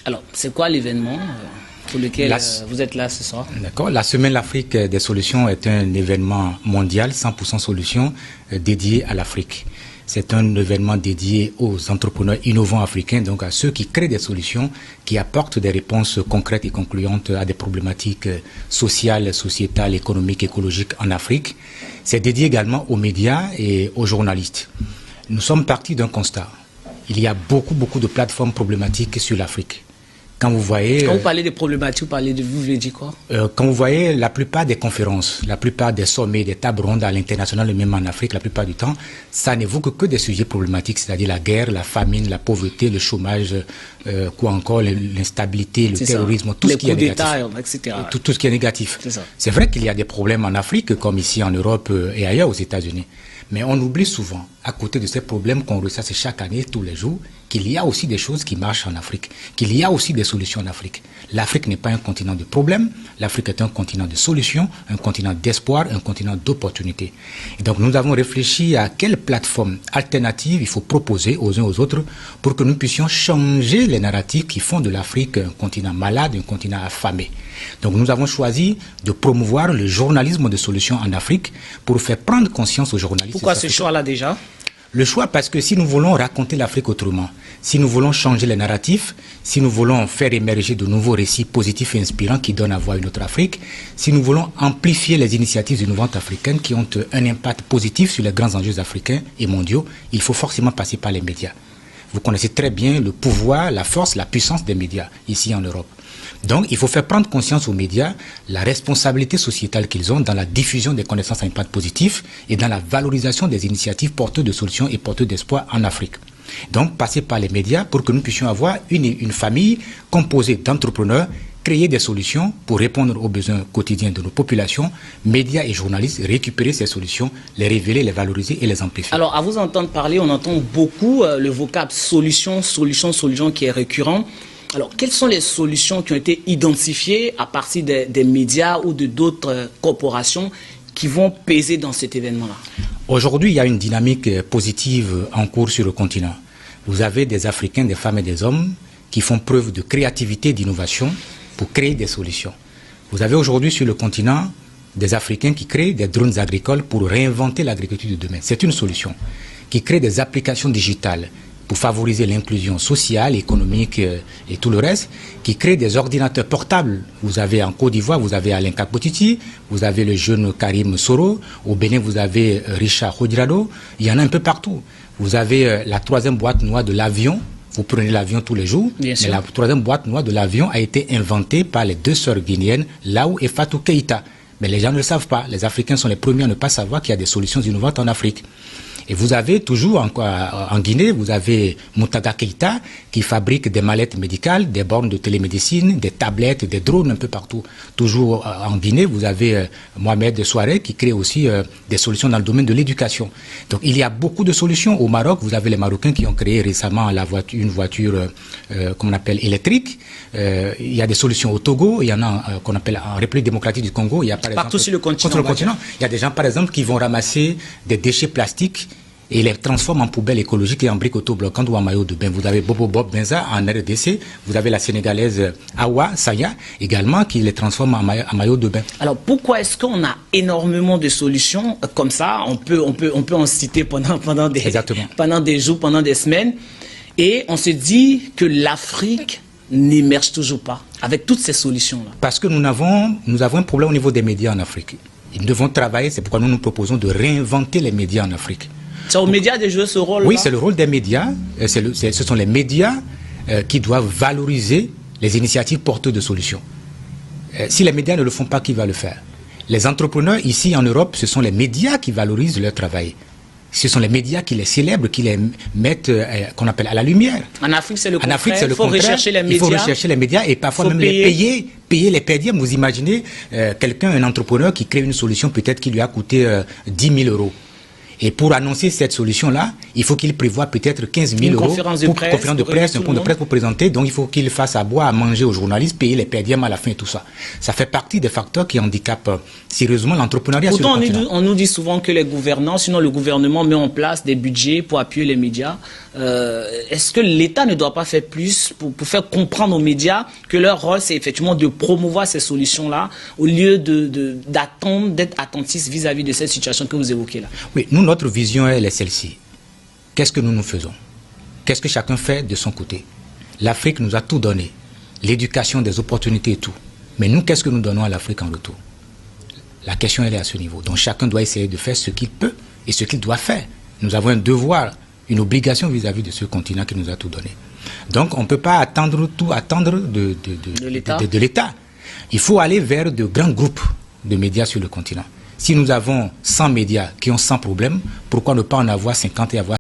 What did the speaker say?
Alors, c'est quoi l'événement pour lequel vous êtes là ce soir? D'accord. La Semaine l'Afrique des solutions est un événement mondial, 100% solutions, dédié à l'Afrique. C'est un événement dédié aux entrepreneurs innovants africains, donc à ceux qui créent des solutions, qui apportent des réponses concrètes et concluantes à des problématiques sociales, sociétales, économiques, écologiques en Afrique. C'est dédié également aux médias et aux journalistes. Nous sommes partis d'un constat. Il y a beaucoup de plateformes problématiques sur l'Afrique. Quand vous voyez... Quand vous parlez des problématiques, vous voulez dire quoi? Quand vous voyez la plupart des conférences, la plupart des sommets, des tables rondes à l'international et même en Afrique, la plupart du temps, ça n'évoque que des sujets problématiques, c'est-à-dire la guerre, la famine, la pauvreté, le chômage, quoi encore, l'instabilité, le terrorisme, tout ce qui est négatif. Etc. Tout ce qui est négatif. C'est vrai qu'il y a des problèmes en Afrique, comme ici en Europe et ailleurs aux États-Unis. Mais on oublie souvent, à côté de ces problèmes qu'on ressasse chaque année, tous les jours, qu'il y a aussi des choses qui marchent en Afrique, qu'il y a aussi des solutions en Afrique. L'Afrique n'est pas un continent de problèmes, l'Afrique est un continent de solutions, un continent d'espoir, un continent d'opportunités. Et donc nous avons réfléchi à quelle plateforme alternative il faut proposer aux uns aux autres pour que nous puissions changer les narratifs qui font de l'Afrique un continent malade, un continent affamé. Donc nous avons choisi de promouvoir le journalisme de solutions en Afrique pour faire prendre conscience aux journalistes. Pourquoi ce choix-là déjà? Le choix parce que si nous voulons raconter l'Afrique autrement, si nous voulons changer les narratifs, si nous voulons faire émerger de nouveaux récits positifs et inspirants qui donnent à voir une autre Afrique, si nous voulons amplifier les initiatives innovantes africaines qui ont un impact positif sur les grands enjeux africains et mondiaux, il faut forcément passer par les médias. Vous connaissez très bien le pouvoir, la force, la puissance des médias ici en Europe. Donc, il faut faire prendre conscience aux médias la responsabilité sociétale qu'ils ont dans la diffusion des connaissances à impact positif et dans la valorisation des initiatives porteuses de solutions et porteuses d'espoir en Afrique. Donc, passer par les médias pour que nous puissions avoir une famille composée d'entrepreneurs, créer des solutions pour répondre aux besoins quotidiens de nos populations, médias et journalistes, récupérer ces solutions, les révéler, les valoriser et les amplifier. Alors, à vous entendre parler, on entend beaucoup le vocable solution qui est récurrent. Alors, quelles sont les solutions qui ont été identifiées à partir des médias ou de d'autres corporations qui vont peser dans cet événement-là? Aujourd'hui, il y a une dynamique positive en cours sur le continent. Vous avez des Africains, des femmes et des hommes qui font preuve de créativité et d'innovation pour créer des solutions. Vous avez aujourd'hui sur le continent des Africains qui créent des drones agricoles pour réinventer l'agriculture de demain. C'est une solution. Qui créent des applications digitales pour favoriser l'inclusion sociale, économique et tout le reste, qui crée des ordinateurs portables. Vous avez en Côte d'Ivoire, vous avez Alain Kapotiti, vous avez le jeune Karim Soro, au Bénin, vous avez Richard Hodirado, il y en a un peu partout. Vous avez la troisième boîte noire de l'avion, vous prenez l'avion tous les jours, mais la troisième boîte noire de l'avion a été inventée par les deux sœurs guinéennes, Laou et Fatou Keïta. Mais les gens ne le savent pas, les Africains sont les premiers à ne pas savoir qu'il y a des solutions innovantes en Afrique. Et vous avez toujours en Guinée, vous avez Moutaga Keïta qui fabrique des mallettes médicales, des bornes de télémédecine, des tablettes, des drones un peu partout. Toujours en Guinée, vous avez Mohamed Souaré qui crée aussi des solutions dans le domaine de l'éducation. Donc il y a beaucoup de solutions. Au Maroc, vous avez les Marocains qui ont créé récemment une voiture qu'on appelle électrique. Il y a des solutions au Togo, il y en a qu'on appelle en République démocratique du Congo. Il y a par partout exemple, sur le continent. Il y a des gens par exemple qui vont ramasser des déchets plastiques et les transforment en poubelles écologiques et en briques autobloquantes ou en maillot de bain. Vous avez Bobo Bob Benza en RDC, vous avez la Sénégalaise Awa Saya également qui les transforme en maillot de bain. Alors pourquoi est-ce qu'on a énormément de solutions comme ça? On peut en citer pendant des jours, pendant des semaines, et on se dit que l'Afrique n'émerge toujours pas avec toutes ces solutions-là. Parce que nous avons un problème au niveau des médias en Afrique. Ils devons travailler, c'est pourquoi nous proposons de réinventer les médias en Afrique. C'est aux médias de jouer ce rôle-là? Oui, c'est le rôle des médias. Ce sont les médias qui doivent valoriser les initiatives porteuses de solutions. Si les médias ne le font pas, qui va le faire? Les entrepreneurs ici en Europe, ce sont les médias qui valorisent leur travail. Ce sont les médias qui les célèbrent, qui les mettent, qu'on appelle à la lumière. En Afrique, c'est le contraire. Il faut rechercher les médias. Il faut rechercher les médias et parfois même payer les pédiums. Vous imaginez quelqu'un, un entrepreneur qui crée une solution peut-être qui lui a coûté 10 000 euros. Et pour annoncer cette solution-là, il faut qu'il prévoie peut-être 15 000 euros conférence de pour presse, conférence de presse, un point de presse pour présenter. Donc il faut qu'il fasse à boire, à manger aux journalistes, payer les perdièmes à la fin et tout ça. Ça fait partie des facteurs qui handicapent sérieusement l'entrepreneuriat sur le continent. Pourtant, on nous dit souvent que les gouvernants, sinon le gouvernement met en place des budgets pour appuyer les médias. Est-ce que l'État ne doit pas faire plus pour faire comprendre aux médias que leur rôle, c'est effectivement de promouvoir ces solutions-là au lieu d'attendre, d'être attentifs vis-à-vis de cette situation que vous évoquez là? Oui, nous, notre vision, elle est celle-ci. Qu'est-ce que nous faisons? Qu'est-ce que chacun fait de son côté? L'Afrique nous a tout donné. L'éducation, des opportunités et tout. Mais nous, qu'est-ce que nous donnons à l'Afrique en retour? La question, elle est à ce niveau. Donc chacun doit essayer de faire ce qu'il peut et ce qu'il doit faire. Nous avons un devoir, une obligation vis-à-vis de ce continent qui nous a tout donné. Donc on ne peut pas attendre de l'État. Il faut aller vers de grands groupes de médias sur le continent. Si nous avons 100 médias qui ont 100 problèmes, pourquoi ne pas en avoir 50 et avoir